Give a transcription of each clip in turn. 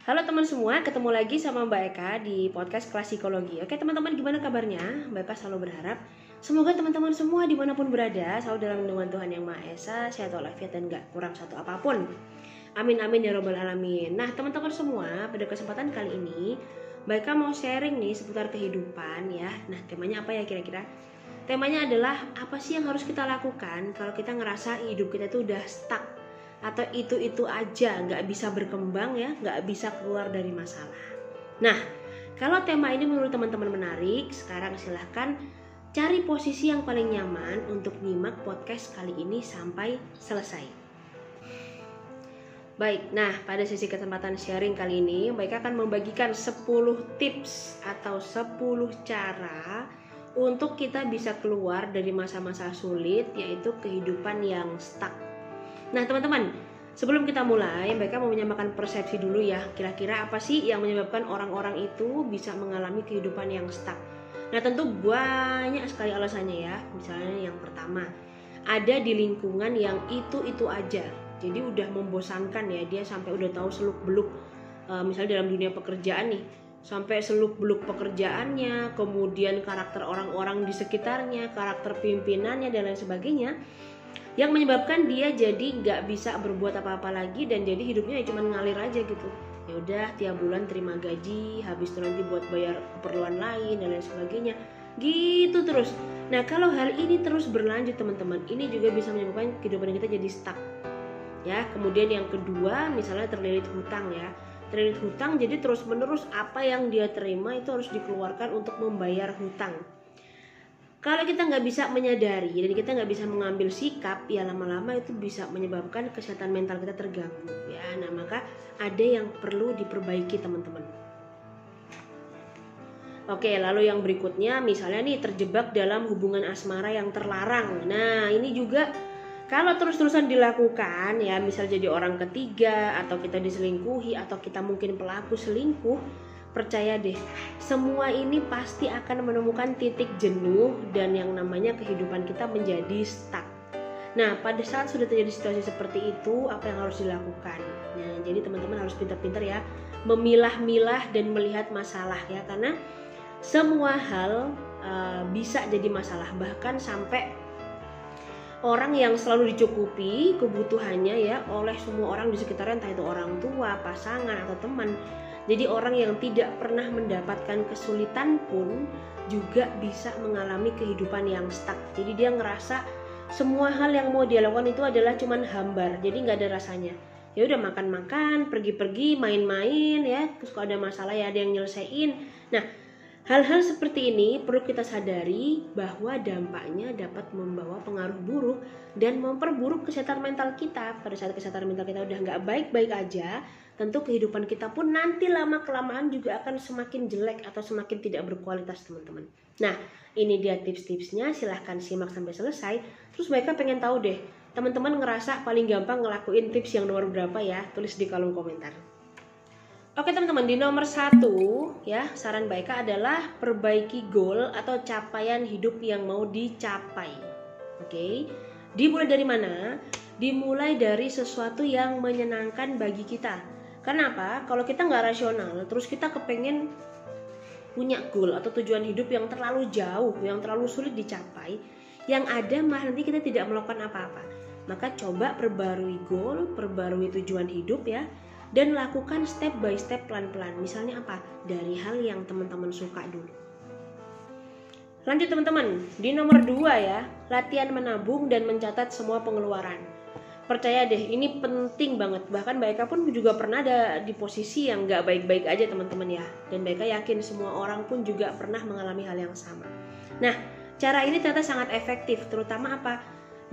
Halo teman semua, ketemu lagi sama Mbak Eka di podcast Kelas Psikologi. Oke teman-teman, gimana kabarnya? Mbak Eka selalu berharap semoga teman-teman semua dimanapun berada selalu dalam lindungan Tuhan Yang Maha Esa, sehat walafiat dan gak kurang satu apapun. Amin amin ya robbal alamin. Nah teman-teman semua, pada kesempatan kali ini Mbak Eka mau sharing nih seputar kehidupan ya. Nah temanya apa ya kira-kira? Temanya adalah apa sih yang harus kita lakukan kalau kita ngerasa hidup kita tuh udah stuck atau itu aja, nggak bisa berkembang ya, nggak bisa keluar dari masalah. Nah, kalau tema ini menurut teman-teman menarik, sekarang silahkan cari posisi yang paling nyaman untuk nyimak podcast kali ini sampai selesai. Baik, nah pada sesi kesempatan sharing kali ini, Mbak akan membagikan 10 tips atau 10 cara untuk kita bisa keluar dari masa-masa sulit, yaitu kehidupan yang stuck. Nah teman-teman, sebelum kita mulai, Mbak mau menyamakan persepsi dulu ya. Kira-kira apa sih yang menyebabkan orang-orang itu bisa mengalami kehidupan yang stuck? Nah tentu banyak sekali alasannya ya. Misalnya yang pertama, ada di lingkungan yang itu aja. Jadi udah membosankan ya, dia sampai udah tahu seluk-beluk. Misalnya dalam dunia pekerjaan nih, sampai seluk-beluk pekerjaannya, kemudian karakter orang-orang di sekitarnya, karakter pimpinannya dan lain sebagainya, yang menyebabkan dia jadi nggak bisa berbuat apa-apa lagi dan jadi hidupnya ya cuma ngalir aja gitu. Ya udah tiap bulan terima gaji, habis itu nanti buat bayar keperluan lain dan lain sebagainya. Gitu terus. Nah kalau hal ini terus berlanjut teman-teman, ini juga bisa menyebabkan kehidupan kita jadi stuck. Ya, kemudian yang kedua misalnya terlilit hutang ya. Terlilit hutang jadi terus menerus apa yang dia terima itu harus dikeluarkan untuk membayar hutang. Kalau kita nggak bisa menyadari dan kita nggak bisa mengambil sikap, ya lama-lama itu bisa menyebabkan kesehatan mental kita terganggu. Ya, nah maka ada yang perlu diperbaiki teman-teman. Oke, lalu yang berikutnya misalnya nih terjebak dalam hubungan asmara yang terlarang. Nah ini juga kalau terus-terusan dilakukan ya, misal jadi orang ketiga atau kita diselingkuhi atau kita mungkin pelaku selingkuh, percaya deh, semua ini pasti akan menemukan titik jenuh dan yang namanya kehidupan kita menjadi stuck. Nah, pada saat sudah terjadi situasi seperti itu, apa yang harus dilakukan? Nah, jadi teman-teman harus pintar-pintar ya, memilah-milah dan melihat masalah ya, karena semua hal bisa jadi masalah, bahkan sampai orang yang selalu dicukupi kebutuhannya ya oleh semua orang di sekitarnya, entah itu orang tua, pasangan atau teman. Jadi orang yang tidak pernah mendapatkan kesulitan pun juga bisa mengalami kehidupan yang stuck. Jadi dia ngerasa semua hal yang mau dia lakukan itu adalah cuman hambar. Jadi nggak ada rasanya. Ya udah makan-makan, pergi-pergi, main-main ya. Terus kalau ada masalah ya ada yang nyelesain. Nah, hal-hal seperti ini perlu kita sadari bahwa dampaknya dapat membawa pengaruh buruk dan memperburuk kesehatan mental kita. Pada saat kesehatan mental kita udah nggak baik-baik aja, tentu kehidupan kita pun nanti lama-kelamaan juga akan semakin jelek atau semakin tidak berkualitas teman-teman. Nah ini dia tips-tipsnya, silahkan simak sampai selesai. Terus mereka pengen tahu deh, teman-teman ngerasa paling gampang ngelakuin tips yang nomor berapa ya? Tulis di kolom komentar. Oke teman-teman, di nomor 1 ya, saran Mbak Eka adalah perbaiki goal atau capaian hidup yang mau dicapai. Oke, dimulai dari mana? Dimulai dari sesuatu yang menyenangkan bagi kita. Kenapa? Kalau kita nggak rasional, terus kita kepengen punya goal atau tujuan hidup yang terlalu jauh, yang terlalu sulit dicapai, yang ada malah nanti kita tidak melakukan apa-apa. Maka coba perbarui goal, perbarui tujuan hidup ya, dan lakukan step by step pelan-pelan. Misalnya apa? Dari hal yang teman-teman suka dulu. Lanjut teman-teman, di nomor 2 ya, latihan menabung dan mencatat semua pengeluaran. Percaya deh, ini penting banget. Bahkan Mbak Eka pun juga pernah ada di posisi yang gak baik-baik aja teman-teman ya. Dan Mbak Eka yakin semua orang pun juga pernah mengalami hal yang sama. Nah, cara ini ternyata sangat efektif. Terutama apa?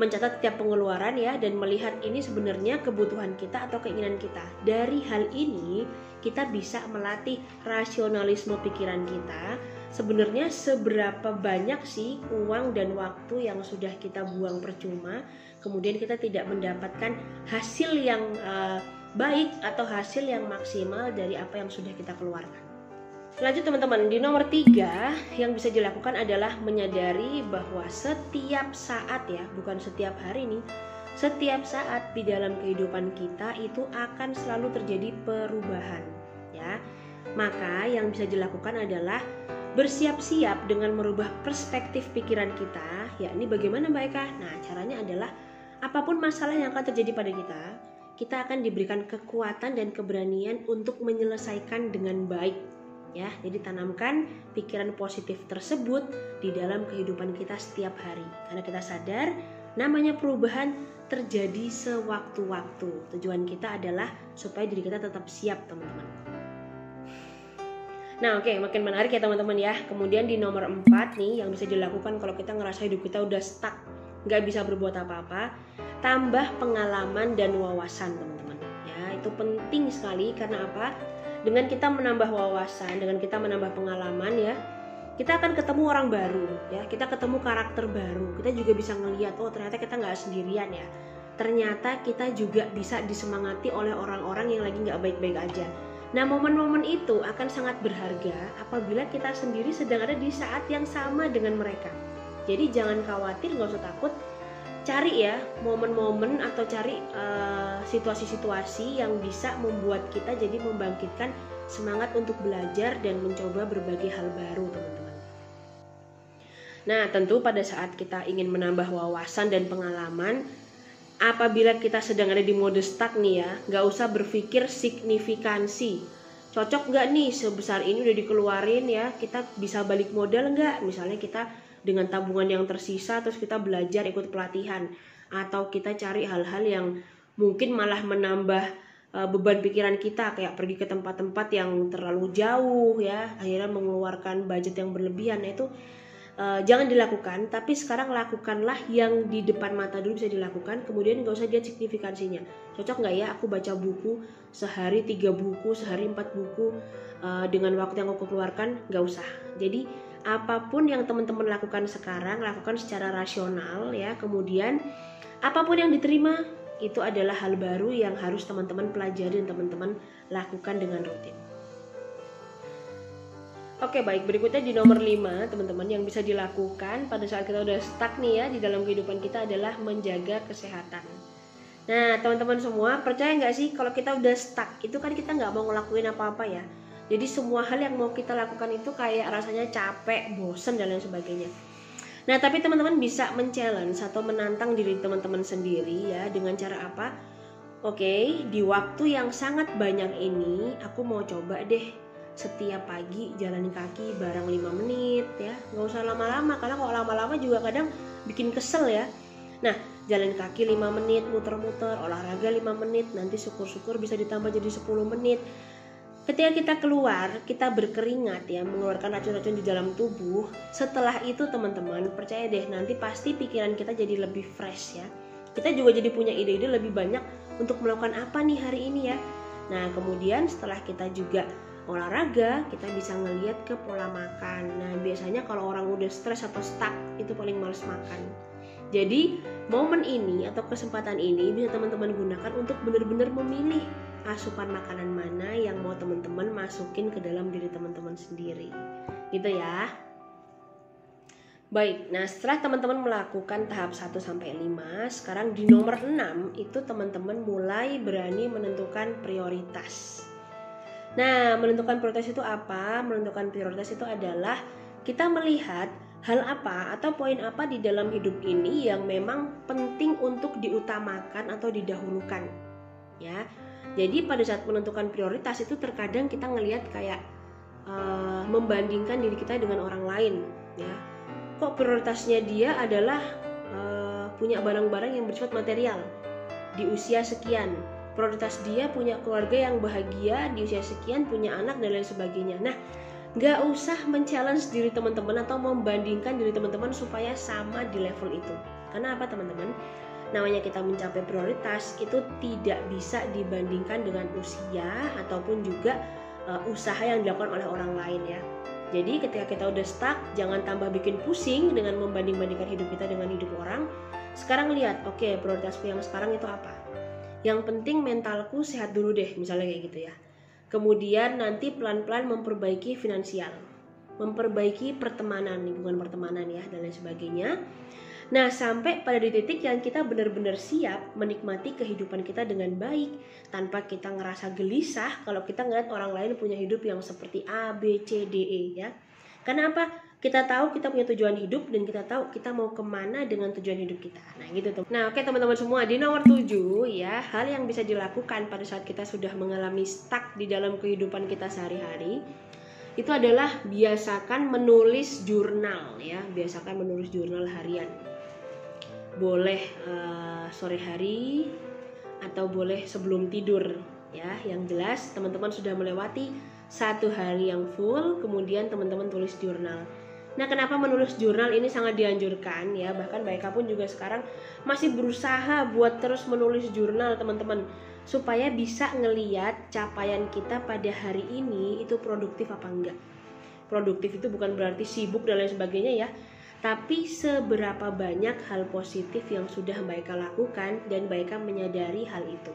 Mencatat tiap pengeluaran ya, dan melihat ini sebenarnya kebutuhan kita atau keinginan kita. Dari hal ini kita bisa melatih rasionalisme pikiran kita. Sebenarnya seberapa banyak sih uang dan waktu yang sudah kita buang percuma, kemudian kita tidak mendapatkan hasil yang baik atau hasil yang maksimal dari apa yang sudah kita keluarkan. Lanjut teman-teman, di nomor 3 yang bisa dilakukan adalah menyadari bahwa setiap saat ya, bukan setiap hari nih, setiap saat di dalam kehidupan kita itu akan selalu terjadi perubahan. ya. Maka yang bisa dilakukan adalah bersiap-siap dengan merubah perspektif pikiran kita, yakni bagaimana Mbak Eka? Nah, caranya adalah apapun masalah yang akan terjadi pada kita akan diberikan kekuatan dan keberanian untuk menyelesaikan dengan baik. Ya, jadi tanamkan pikiran positif tersebut di dalam kehidupan kita setiap hari. Karena kita sadar namanya perubahan terjadi sewaktu-waktu. Tujuan kita adalah supaya diri kita tetap siap, teman-teman. Nah, oke, makin menarik ya teman-teman ya. Kemudian di nomor 4 nih yang bisa dilakukan kalau kita ngerasa hidup kita udah stuck, nggak bisa berbuat apa-apa, tambah pengalaman dan wawasan, teman-teman. Ya, itu penting sekali karena apa? Dengan kita menambah wawasan, dengan kita menambah pengalaman ya, kita akan ketemu orang baru ya, kita ketemu karakter baru. Kita juga bisa ngelihat, oh ternyata kita nggak sendirian ya. Ternyata kita juga bisa disemangati oleh orang-orang yang lagi nggak baik-baik aja. Nah, momen-momen itu akan sangat berharga apabila kita sendiri sedang ada di saat yang sama dengan mereka. Jadi jangan khawatir, nggak usah takut. Cari ya momen-momen atau cari situasi-situasi yang bisa membuat kita jadi membangkitkan semangat untuk belajar dan mencoba berbagai hal baru, teman-teman. Nah, tentu pada saat kita ingin menambah wawasan dan pengalaman, apabila kita sedang ada di mode stuck nih ya, nggak usah berpikir signifikansi. Cocok nggak nih sebesar ini udah dikeluarin ya, kita bisa balik modal nggak? Misalnya kita dengan tabungan yang tersisa terus kita belajar ikut pelatihan. Atau kita cari hal-hal yang mungkin malah menambah beban pikiran kita, kayak pergi ke tempat-tempat yang terlalu jauh ya, akhirnya mengeluarkan budget yang berlebihan. Nah, itu jangan dilakukan, tapi sekarang lakukanlah yang di depan mata dulu bisa dilakukan, kemudian gak usah lihat signifikansinya. Cocok gak ya aku baca buku sehari 3 buku, sehari 4 buku dengan waktu yang aku keluarkan? Gak usah. Jadi apapun yang teman-teman lakukan sekarang, lakukan secara rasional ya. Kemudian apapun yang diterima itu adalah hal baru yang harus teman-teman pelajari dan teman-teman lakukan dengan rutin. Oke, baik, berikutnya di nomor 5 teman-teman yang bisa dilakukan pada saat kita udah stuck nih ya di dalam kehidupan kita adalah menjaga kesehatan. Nah, teman-teman semua, percaya nggak sih kalau kita udah stuck itu kan kita nggak mau ngelakuin apa-apa ya. Jadi semua hal yang mau kita lakukan itu kayak rasanya capek, bosen dan lain sebagainya. Nah, tapi teman-teman bisa men-challenge atau menantang diri teman-teman sendiri ya dengan cara apa? Oke, di waktu yang sangat banyak ini aku mau coba deh setiap pagi jalan kaki bareng 5 menit ya, nggak usah lama-lama karena kalau lama-lama juga kadang bikin kesel ya. Nah, jalan kaki 5 menit, muter-muter, olahraga 5 menit, nanti syukur-syukur bisa ditambah jadi 10 menit. Ketika kita keluar, kita berkeringat ya, mengeluarkan racun-racun di dalam tubuh. Setelah itu teman-teman, percaya deh nanti pasti pikiran kita jadi lebih fresh ya. Kita juga jadi punya ide-ide lebih banyak untuk melakukan apa nih hari ini ya. Nah, kemudian setelah kita juga olahraga, kita bisa ngelihat ke pola makan. Nah, biasanya kalau orang udah stres atau stuck itu paling males makan. Jadi momen ini atau kesempatan ini bisa teman-teman gunakan untuk benar-benar memilih asupan makanan mana yang mau teman-teman masukin ke dalam diri teman-teman sendiri. Gitu ya. Baik, nah setelah teman-teman melakukan tahap 1-5, sekarang di nomor 6 itu teman-teman mulai berani menentukan prioritas. Nah, menentukan prioritas itu apa? Menentukan prioritas itu adalah kita melihat hal apa atau poin apa di dalam hidup ini yang memang penting untuk diutamakan atau didahulukan. Ya, jadi pada saat menentukan prioritas itu terkadang kita ngelihat kayak membandingkan diri kita dengan orang lain. Ya, kok prioritasnya dia adalah punya barang-barang yang bersifat material di usia sekian. Prioritas dia punya keluarga yang bahagia di usia sekian, punya anak dan lain sebagainya. Nah, nggak usah men-challenge diri teman-teman atau membandingkan diri teman-teman supaya sama di level itu. Karena apa teman-teman? Namanya kita mencapai prioritas itu tidak bisa dibandingkan dengan usia ataupun juga usaha yang dilakukan oleh orang lain ya. Jadi ketika kita udah stuck, jangan tambah bikin pusing dengan membanding-bandingkan hidup kita dengan hidup orang. Sekarang lihat, oke, prioritasku yang sekarang itu apa? Yang penting mentalku sehat dulu deh, misalnya kayak gitu ya. Kemudian nanti pelan-pelan memperbaiki finansial, memperbaiki pertemanan, lingkungan pertemanan ya, dan lain sebagainya. Nah, sampai pada di titik yang kita benar-benar siap menikmati kehidupan kita dengan baik, tanpa kita ngerasa gelisah kalau kita ngeliat orang lain punya hidup yang seperti A, B, C, D, E ya. Karena apa? Kita tahu kita punya tujuan hidup dan kita tahu kita mau kemana dengan tujuan hidup kita. Nah gitu tuh. Nah oke teman-teman semua, di nomor 7 ya, hal yang bisa dilakukan pada saat kita sudah mengalami stuck di dalam kehidupan kita sehari-hari, itu adalah biasakan menulis jurnal ya, biasakan menulis jurnal harian. Boleh sore hari atau boleh sebelum tidur ya. Yang jelas teman-teman sudah melewati 1 hari yang full, kemudian teman-teman tulis jurnal. Nah, kenapa menulis jurnal ini sangat dianjurkan ya, bahkan Mbak Eka pun juga sekarang masih berusaha buat terus menulis jurnal teman-teman, supaya bisa ngeliat capaian kita pada hari ini itu produktif apa enggak. Produktif itu bukan berarti sibuk dan lain sebagainya ya, tapi seberapa banyak hal positif yang sudah Mbak Eka lakukan dan Mbak Eka menyadari hal itu.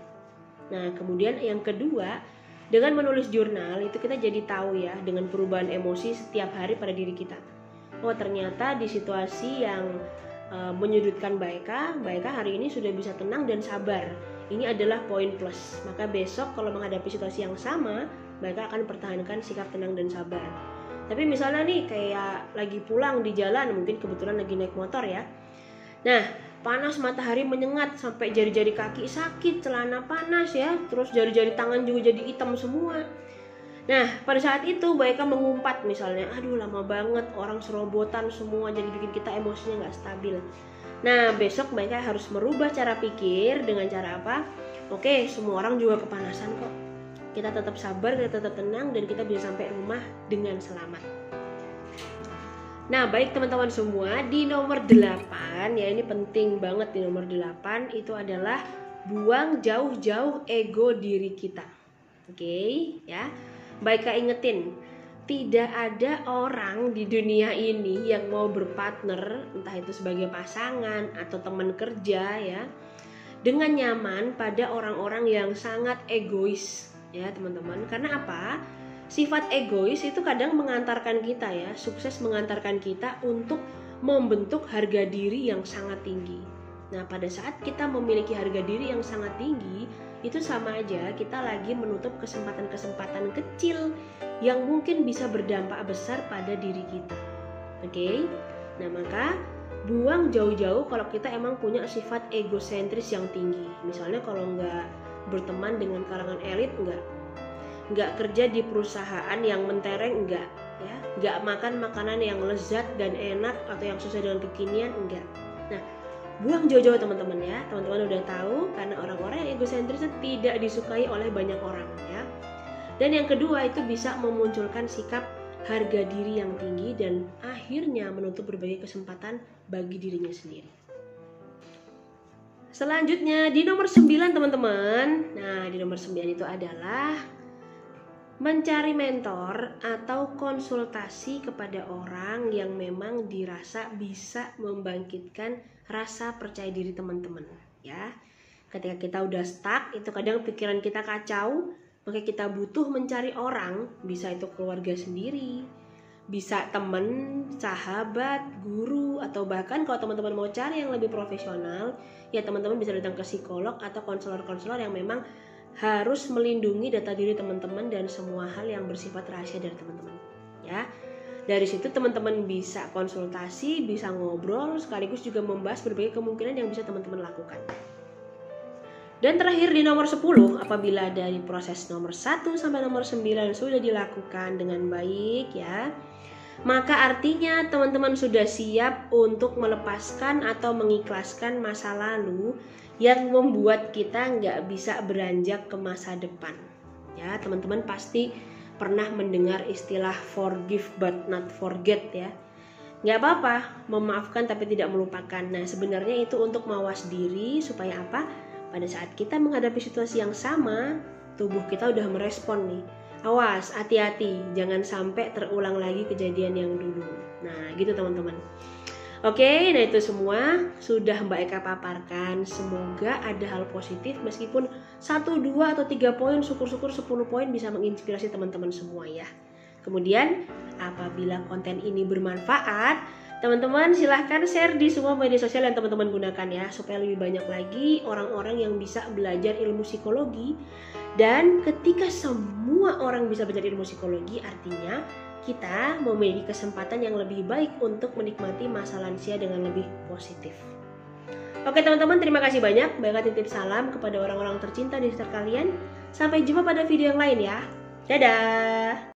Nah kemudian yang kedua, dengan menulis jurnal itu kita jadi tahu ya dengan perubahan emosi setiap hari pada diri kita. Oh ternyata di situasi yang menyudutkan Mbak Eka hari ini sudah bisa tenang dan sabar. Ini adalah poin plus. Maka besok kalau menghadapi situasi yang sama, Mbak Eka akan pertahankan sikap tenang dan sabar. Tapi misalnya nih kayak lagi pulang di jalan, mungkin kebetulan lagi naik motor ya. Nah, panas matahari menyengat sampai jari-jari kaki sakit, celana panas ya, terus jari-jari tangan juga jadi hitam semua. Nah, pada saat itu Mbak Eka mengumpat misalnya, aduh lama banget, orang serobotan semua, jadi bikin kita emosinya nggak stabil. Nah, besok Mbak Eka harus merubah cara pikir dengan cara apa? Oke, semua orang juga kepanasan kok. Kita tetap sabar, kita tetap tenang, dan kita bisa sampai rumah dengan selamat. Nah baik teman-teman semua, di nomor 8 ya, ini penting banget. Di nomor 8 itu adalah buang jauh-jauh ego diri kita. Oke ya, baik Kak ingetin, tidak ada orang di dunia ini yang mau berpartner, entah itu sebagai pasangan atau teman kerja ya, dengan nyaman pada orang-orang yang sangat egois ya teman-teman. Karena apa? Sifat egois itu kadang mengantarkan kita ya, sukses mengantarkan kita untuk membentuk harga diri yang sangat tinggi. Nah pada saat kita memiliki harga diri yang sangat tinggi, itu sama aja kita lagi menutup kesempatan-kesempatan kecil yang mungkin bisa berdampak besar pada diri kita. Oke? Nah maka buang jauh-jauh kalau kita emang punya sifat egosentris yang tinggi. Misalnya kalau nggak berteman dengan kalangan elit, nggak kerja di perusahaan yang mentereng, enggak ya, nggak makan makanan yang lezat dan enak atau yang sesuai dengan kekinian, enggak. Nah buang jauh-jauh teman-teman ya. Teman-teman udah tahu, karena orang-orang yang egosentris tidak disukai oleh banyak orang ya. Dan yang kedua itu bisa memunculkan sikap harga diri yang tinggi dan akhirnya menutup berbagai kesempatan bagi dirinya sendiri. Selanjutnya di nomor 9 teman-teman. Nah di nomor 9 itu adalah mencari mentor atau konsultasi kepada orang yang memang dirasa bisa membangkitkan rasa percaya diri teman-teman ya. Ketika kita udah stuck, itu kadang pikiran kita kacau, maka kita butuh mencari orang, bisa itu keluarga sendiri, bisa teman, sahabat, guru, atau bahkan kalau teman-teman mau cari yang lebih profesional, ya teman-teman bisa datang ke psikolog atau konselor-konselor yang memang harus melindungi data diri teman-teman dan semua hal yang bersifat rahasia dari teman-teman ya. Dari situ teman-teman bisa konsultasi, bisa ngobrol, sekaligus juga membahas berbagai kemungkinan yang bisa teman-teman lakukan. Dan terakhir di nomor 10, apabila dari proses nomor 1 sampai nomor 9 sudah dilakukan dengan baik ya, maka artinya teman-teman sudah siap untuk melepaskan atau mengikhlaskan masa lalu yang membuat kita nggak bisa beranjak ke masa depan ya. Teman-teman pasti pernah mendengar istilah forgive but not forget ya. Nggak apa-apa memaafkan tapi tidak melupakan. Nah sebenarnya itu untuk mawas diri supaya apa? Pada saat kita menghadapi situasi yang sama, tubuh kita udah merespon nih. Awas, hati-hati, jangan sampai terulang lagi kejadian yang dulu. Nah gitu teman-teman. Oke, nah itu semua sudah Mbak Eka paparkan. Semoga ada hal positif, meskipun 1, 2, atau 3 poin, syukur-syukur 10 poin bisa menginspirasi teman-teman semua ya. Kemudian apabila konten ini bermanfaat, Teman-teman silahkan share di semua media sosial yang teman-teman gunakan ya, supaya lebih banyak lagi orang-orang yang bisa belajar ilmu psikologi. Dan ketika semua orang bisa belajar ilmu psikologi, artinya kita memiliki kesempatan yang lebih baik untuk menikmati masa lansia dengan lebih positif. Oke teman-teman, terima kasih banyak. Baiklah, titip salam kepada orang-orang tercinta di sekitar kalian. Sampai jumpa pada video yang lain ya. Dadah!